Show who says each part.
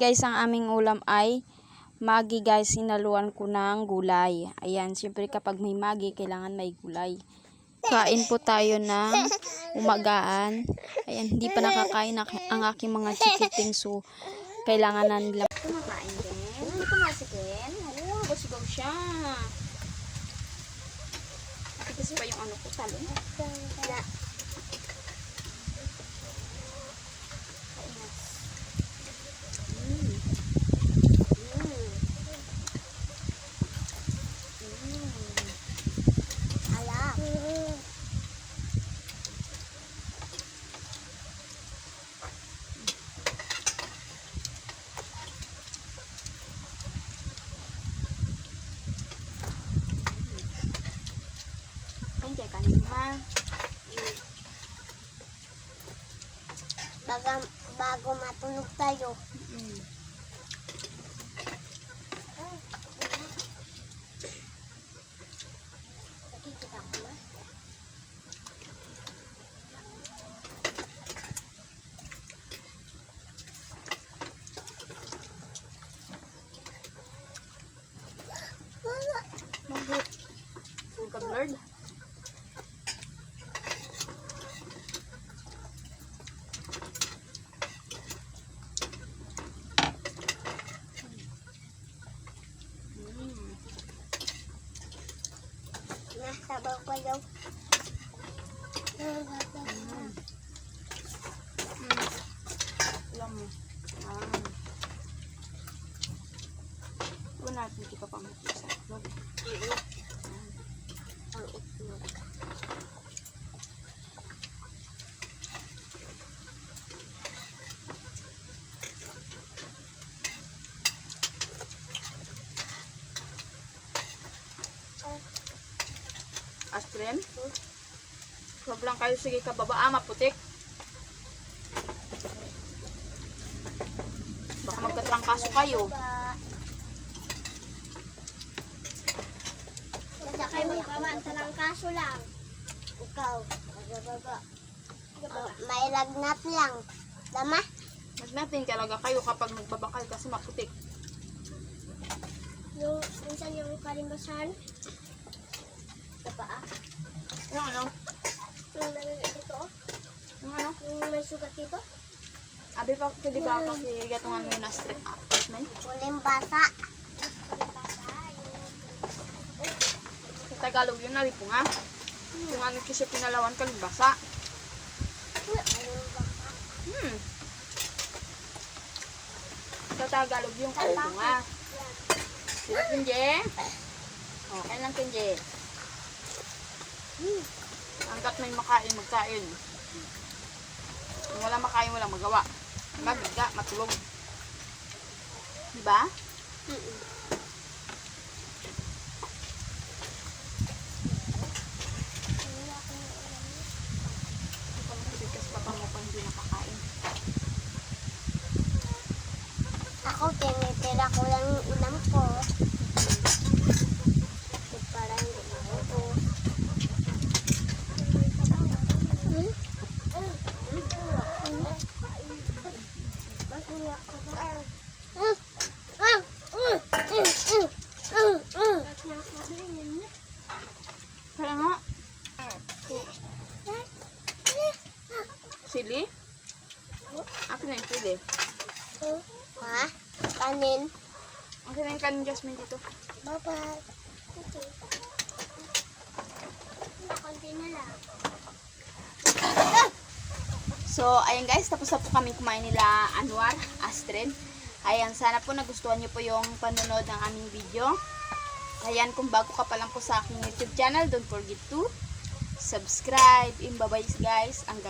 Speaker 1: guys, ang aming ulam ay magi guys. Sinaluan ko ng gulay. Ayan, siyempre kapag may magi, kailangan may gulay. Kain po tayo ng umagaan. Ayan, hindi pa nakakain ang aking mga chikiting. So, kailangan na nila. Kumakain din. Hindi kumasikin. Oo, gusigaw siya. Kasi pa yung ano ko, talon. Kaya kanin ma.
Speaker 2: Bago matulog tayo. Nakikita ko na.
Speaker 1: Full ka blurred.
Speaker 2: Nasabaw ko yung
Speaker 1: Alam mo. Huwag natin kita pa mag-isa.
Speaker 2: ang itlog.
Speaker 1: Astren? Sobrang kayo. Sige ka baba. Maputik. Baka magkatrangkaso kayo.
Speaker 2: Basta kayo magkaman, talang kaso lang. Ikaw, baba. May lagnat lang. Tama?
Speaker 1: Magnatin talaga kayo kapag nagbabakal kasi maputik.
Speaker 2: Yung minsan yung kalimbasan. Sa paa.
Speaker 1: Yung ano?
Speaker 2: Yung nalagay dito.
Speaker 1: Yung ano?
Speaker 2: Yung may sugat dito.
Speaker 1: Abi pa, pwede ba kasi gatungan mo yung na-strip up?
Speaker 2: Uling basa.
Speaker 1: Sa Tagalog yun, nari po nga. Yung ano kasi pinalawan kalibasa.
Speaker 2: Uling basa.
Speaker 1: Sa Tagalog yung kalibunga. Sila Kenje? Okay lang Kenje. Hanggat may makain, magkain. Kung wala makain, walang magawa. Magbiga, matulog. Diba? Kasi papa mo pa hindi nakakain.
Speaker 2: Ako, tinitira ko lang yung ulam ko. Para hindi maubos.
Speaker 1: Kaya nga. Sili? Akin na yung sili.
Speaker 2: Ha? Kanin?
Speaker 1: Akin na yung kanin Jasmine dito.
Speaker 2: Bye-bye. Okay. Konti na lang.
Speaker 1: So, ayan guys, tapos na po kami kumain nila Anwar, Astrid. Ayan, sana po nagustuhan niyo po yung panonood ng aming video. Ayan, kung bago ka pa lang po sa aking YouTube channel, don't forget to subscribe. Bye-bye guys. Hanggang